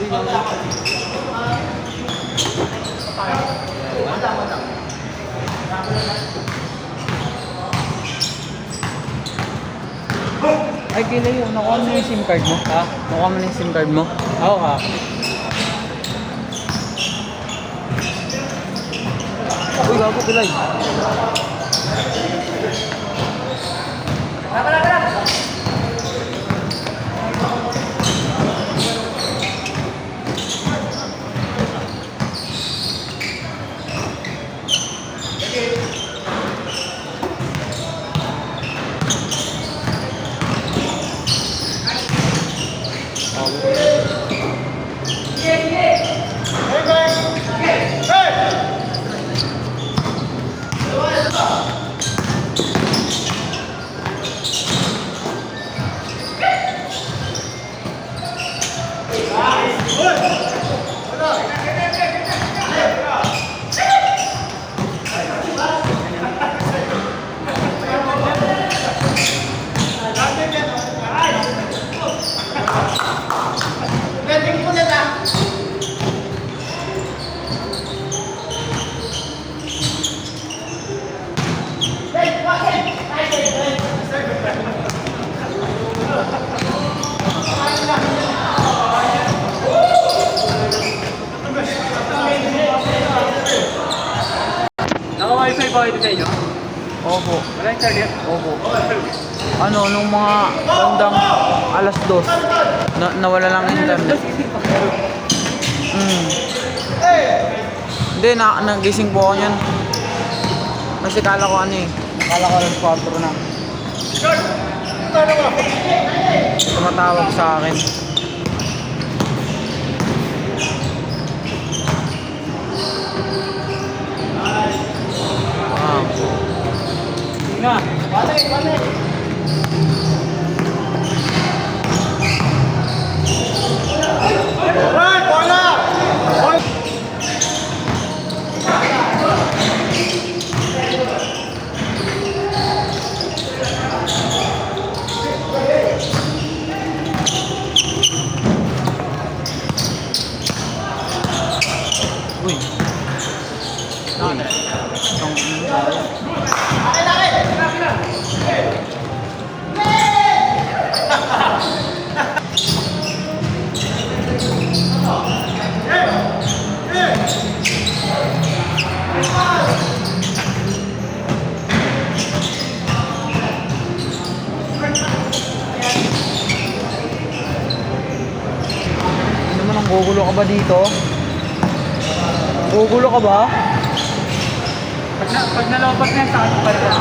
Ay, kila yun. Nakuha mo na yung SIM card mo? Ha? Nakuha mo na yung SIM card mo? Oo ka. Uy, gago pilay. Naka-wifi ba ito sa inyo? Opo. Wala yung charger? Opo. Ano, nung mga bandang alas 2, nawala lang internet. Hindi, nagising po ako niyan. Kasi kala ko ano eh. Kala ko alas 4 na. Tumatawag sa akin. Na, balik! Right, bola! Uy. Gugulo ka ba dito? Gugulo ka ba? Pag nalobat na yan, sa akin pa rin.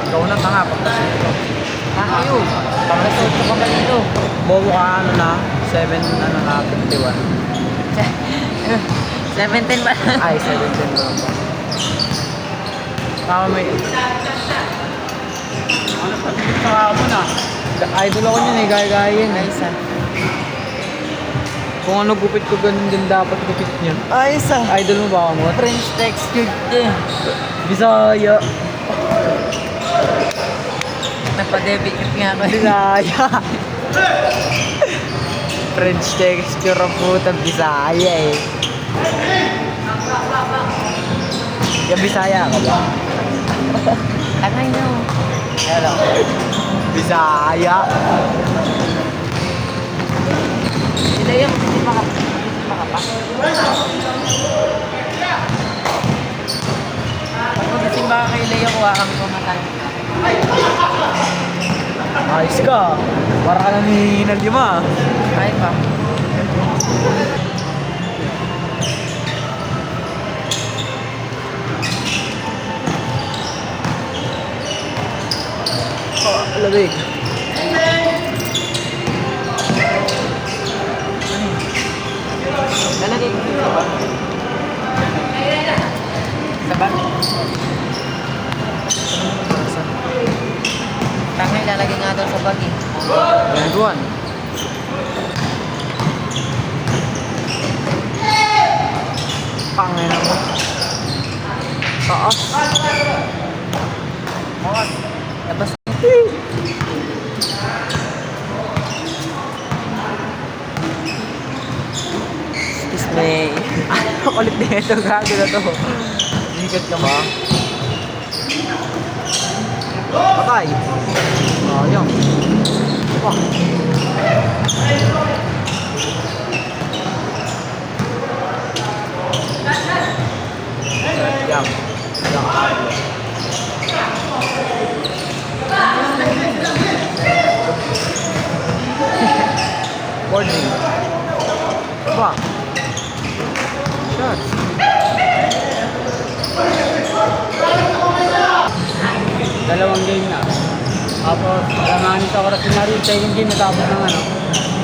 Ikaw na tanga pagkasin ito. Nakayo! Pagkasuot ko pa ganito. Bobo ka ano na? 7 ano na 21. 17 ba? Ay, 17 na ba? Tama may... Ano pa? Saka mo na. Idol ako niyan eh, gaya-gaya yun. Ayos ah. Kung ano gupit ko, ganun din dapat gupit niya. Ayos ah. Idol mo ba ako mo? French textured eh. Bisaya. Napa-debit card nga ako. Bisaya. French texture ang puta, Bisaya eh. Yung Bisaya ka ba? Tangay na oh. Hello. Bisaya. Sila yung hindi makapas. Pag magising ba kay Leo, kuha kami kumatan. Ayos ka. Para ka na ni Nalima. Ay pa. Lamig. Lalagay ko dito ba? Sa bag? Tangay, lalagay nga daw sa bag eh. Yan, pangin mo. Taas. Tapos, Ito gago na to. Sikat ka ba? Patay. Oh, yun. Oh. Yang. Boarding. Ba? Shots. Dalawang game na. Tapos, alanganin sa oras na rin. Second game natapos ng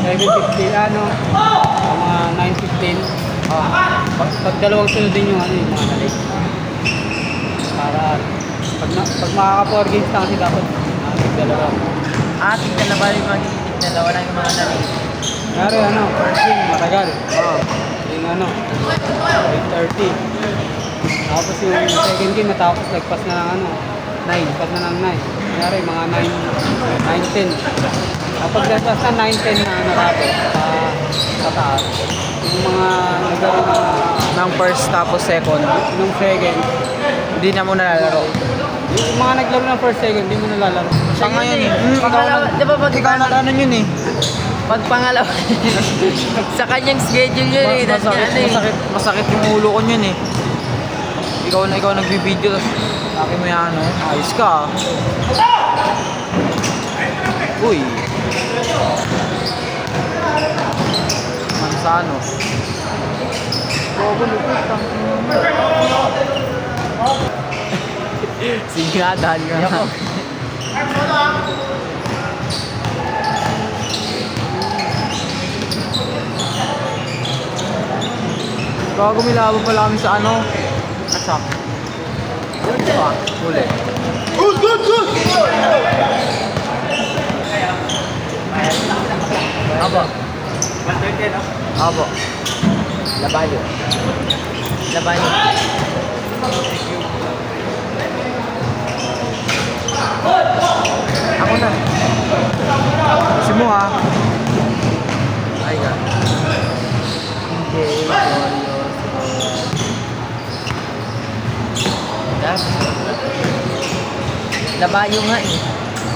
7:50, mga 9:15. Pag dalawang sunod din yung yung mga nalit. Para, pag makaka-4 games na kasi dapat dalawa. Dalawa rin magiging dalawa lang yung mga nalit. Ngari, first game, matagal. Yung 8:30. Tapos yung second game natapos, nagpas na ng 9. Nagpas na ng 9. Ngari, mga 9:10. Kapag nagpas na 9:10 na natapos, sa taas, yung mga naglaro Nang first tapos second. nung second, Hindi na mo nalalaro. yung mga naglaro ng first second, hindi mo nalalaro. Sa ngayon eh. Pangalawa, di ba pag Ikaw na ano yun eh. pag pangalawa, sa kanyang schedule yun eh. Masakit yung ulo ko yun eh. Ikaw nagbibideo tapos laki mo yan ayos ka. Uy. Mansano. Sige nga, dahil nga. Bago milaban pala kami sa asak. Huli. Abo. Abo. Labayo. Ako na. Si mo ha. Ay ka. Labayo nga eh.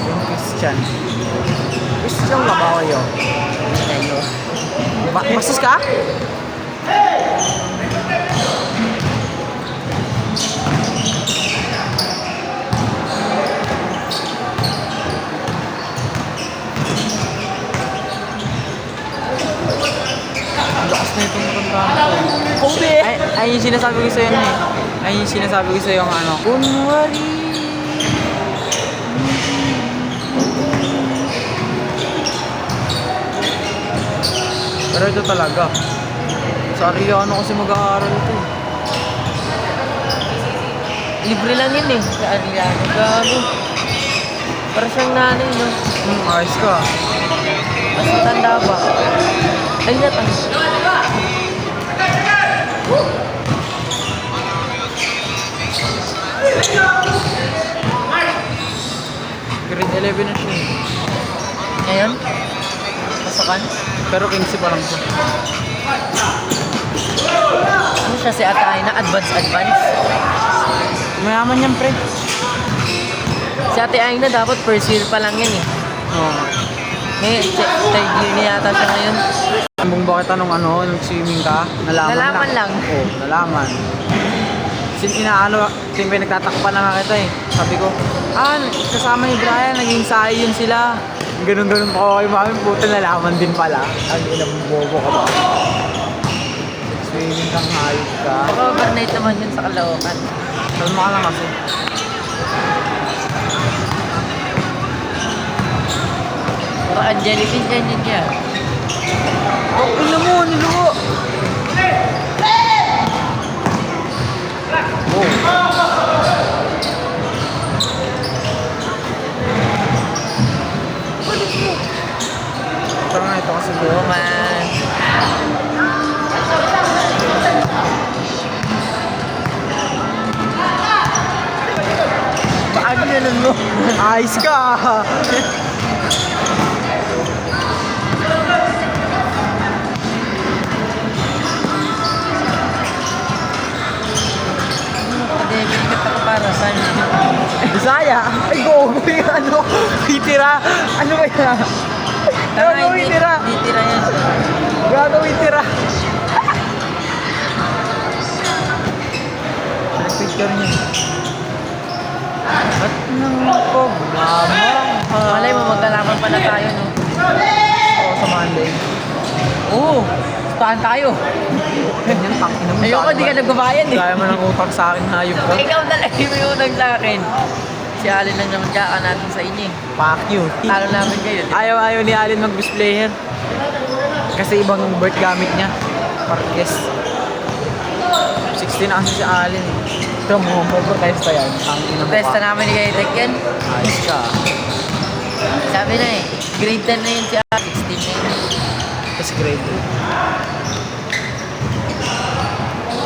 Yung Christian. Christian Labayo. Labayo. Bastos ka? Lakas na itong matandaan ko. Kobe! Ay yung sinasabi ko sa'yo eh. Ay yung sinasabi ko sa'yo yung kunwari. Pero ito talaga. Sa Ariano kasi mag-aaral ito. Libre lang yun eh. Sa Ariano. Gago. Para siyang nanay, no? Ayos ka. Mas matanda pa. Ay, natanda. Grade 11 na siya eh. Ngayon? Pasokan? Pero 15 pa lang siya. Ano siya si Ate Aina? Advance? Mayaman yan pre. Si Ate Aina dapat first year pa lang yan eh. Oo. Ngayon, third year na yata siya ngayon. Kung bakit nag-swimming ka? Nalaman lang. Oo, nalaman. Pinagtatakpan na nga kita eh. Sabi ko, kasama ni Brian, naging sayo yun sila. Ganun-ganun pa ako kay mami, puta nalaman din pala. Ang ilang bobo ka ba? Swimming kang hayop ka. Baka overnight naman yun sa Caloocan. Salma ka lang kasi. Para Angelique din yan. Oh, ina mo, niluho! Oh. Parang ito kasi Man. Paano ganun mo? ayos ka! kaya. Tanga, Gagawin tira. Hindi tira yan. Gagawin tira. Picture niya. Ba't nang problema? Malay mo, magkalaban pala tayo, no? Oo, sa Monday. Oo, staan tayo. Ganyan, tangin naman. Ayoko, di ka nagbabayad eh. Kaya mo ng utang sa akin, hayop ka. Ikaw talaga yung utang sa akin. Si Alin lang naman kaka natin sa inyo eh. Fuck you. Talo namin kayo. Ayaw ni Alin mag-displayer. Kasi ibang birth gamit niya. Parkes. 16 na kasi si Alin. Ito mo, mag-protesta yan. Ang ina mo Testa ka. namin ni Kaitek yan. Ayos ka. Sabi na eh, grade 10 na yun si Alin. 16 na yun. Tapos grade 2.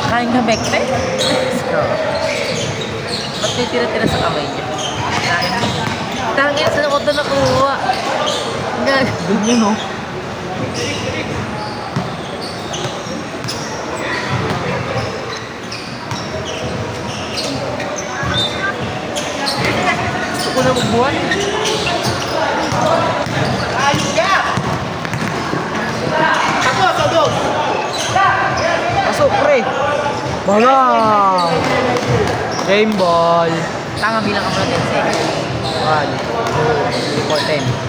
Kain ka, Bekte? Ayos ka. Ba't may tira-tira sa kamay niya? Kain mo. Tangin, saan ako ito nakuha? Ganyan, no? Gusto ko na magbuwan. Pasok, pre. Bala. Game ball. Tanga bilang ka muna 10 seconds. 1, 2, 3, 4, 10.